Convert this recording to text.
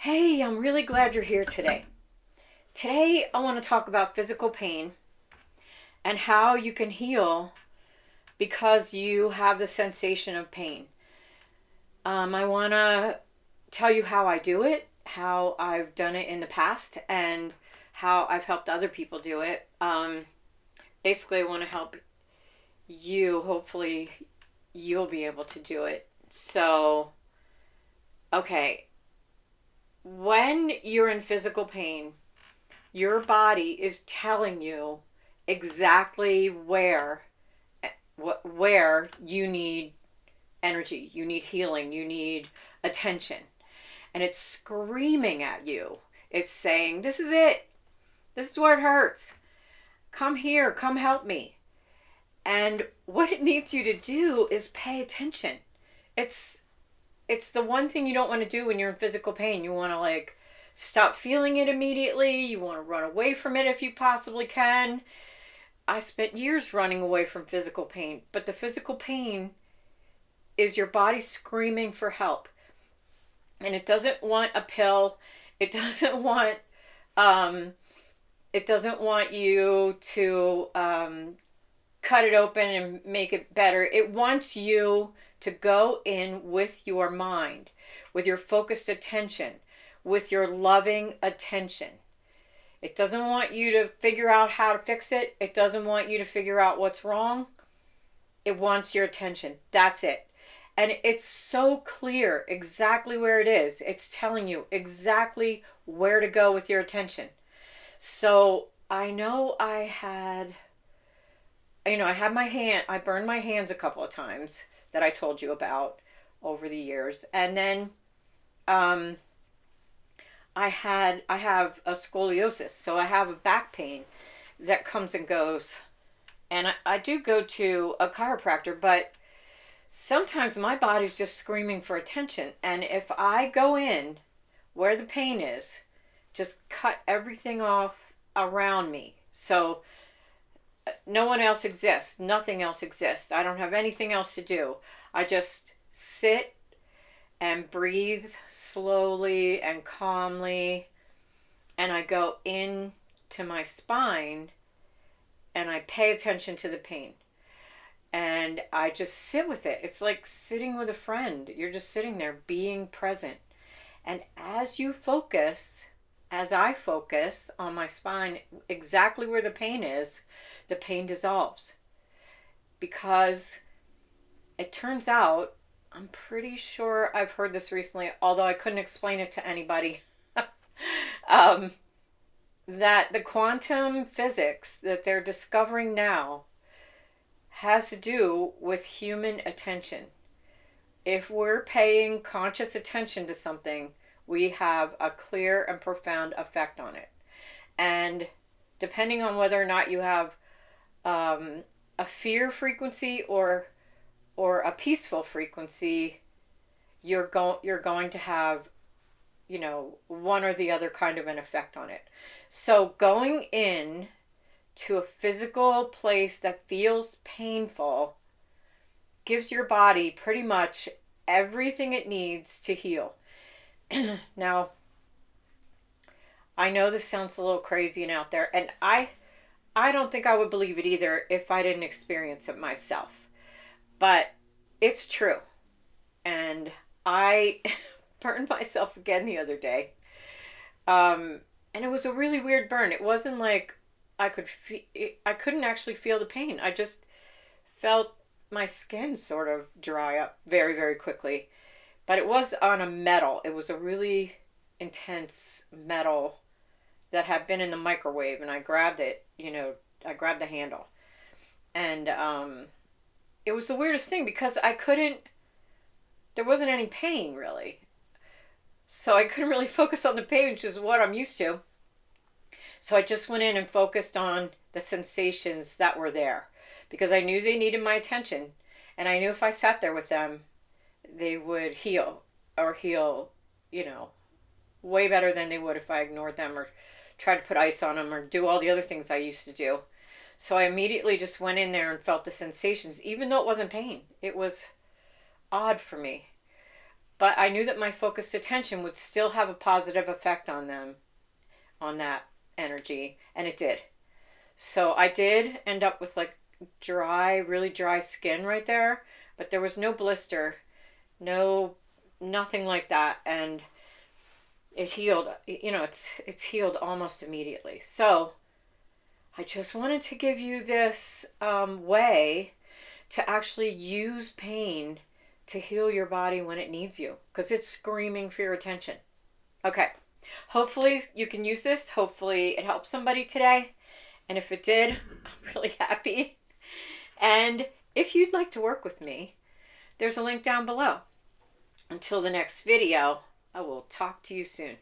Hey, I'm really glad you're here today. Today, I want to talk about physical pain and how you can heal because you have the sensation of pain. I want to tell you how I do it, how I've done it in the past, and how I've helped other people do it. Basically, I want to help you. Hopefully, you'll be able to do it. So, okay, when you're in physical pain, your body is telling you exactly where you need energy, you need healing, you need attention. And it's screaming at you. It's saying, "This is it. This is where it hurts. Come here, come help me." And what it needs you to do is pay attention. It's it's the one thing you don't want to do when you're in physical pain. You want to stop feeling it immediately. You want to run away from it if you possibly can. I spent years running away from physical pain, but the physical pain is your body screaming for help. And it doesn't want a pill. It doesn't want um it doesn't want you to cut it open and make it better. It wants you to go in with your mind, with your focused attention, with your loving attention. It doesn't want you to figure out how to fix it. It doesn't want you to figure out what's wrong. It wants your attention. That's it. And it's so clear exactly where it is. It's telling you exactly where to go with your attention. So I know I had my hand, I burned my hands a couple of times that I told you about over the years. And then um, I have a scoliosis, so I have a back pain that comes and goes. And I do go to a chiropractor, but sometimes my body's just screaming for attention. And if I go in where the pain is, just cut everything off around me. So no one else exists. Nothing else exists. I don't have anything else to do. I just sit and breathe slowly and calmly. And I go in to my spine and I pay attention to the pain. And I just sit with it. It's like sitting with a friend. You're just sitting there being present. And as I focus on my spine, exactly where the pain dissolves. Because it turns out, I'm pretty sure I've heard this recently, although I couldn't explain it to anybody, um, that the quantum physics that they're discovering now has to do with human attention. If we're paying conscious attention to something, we have a clear and profound effect on it. And depending on whether or not you have a fear frequency or a peaceful frequency, you're going to have one or the other kind of an effect on it. So going in to a physical place that feels painful gives your body pretty much everything it needs to heal. Now, I know this sounds a little crazy and out there, and I don't think I would believe it either if I didn't experience it myself. But it's true. And I burned myself again the other day. And it was a really weird burn. It wasn't like I couldn't actually feel the pain. I just felt my skin sort of dry up very, very quickly. But it was on a metal. It was a really intense metal that had been in the microwave, and I grabbed it. I grabbed the handle, and it was the weirdest thing because I couldn't. There wasn't any pain really, so I couldn't really focus on the pain, which is what I'm used to. So I just went in and focused on the sensations that were there because I knew they needed my attention, and I knew if I sat there with them, they would heal or heal, you know, way better than they would if I ignored them or tried to put ice on them or do all the other things I used to do. So I immediately just went in there and felt the sensations, even though it wasn't pain. It was odd for me. but I knew that my focused attention would still have a positive effect on them, on that energy, and it did. So I did end up with like dry, really dry skin right there, but there was no blister, no, nothing like that, and it healed. You know, it's healed almost immediately. So I just wanted to give you this way to actually use pain to heal your body when it needs you, because it's screaming for your attention. Okay, hopefully you can use this. Hopefully it helps somebody today. And if it did, I'm really happy. And if you'd like to work with me, there's a link down below. Until the next video, I will talk to you soon.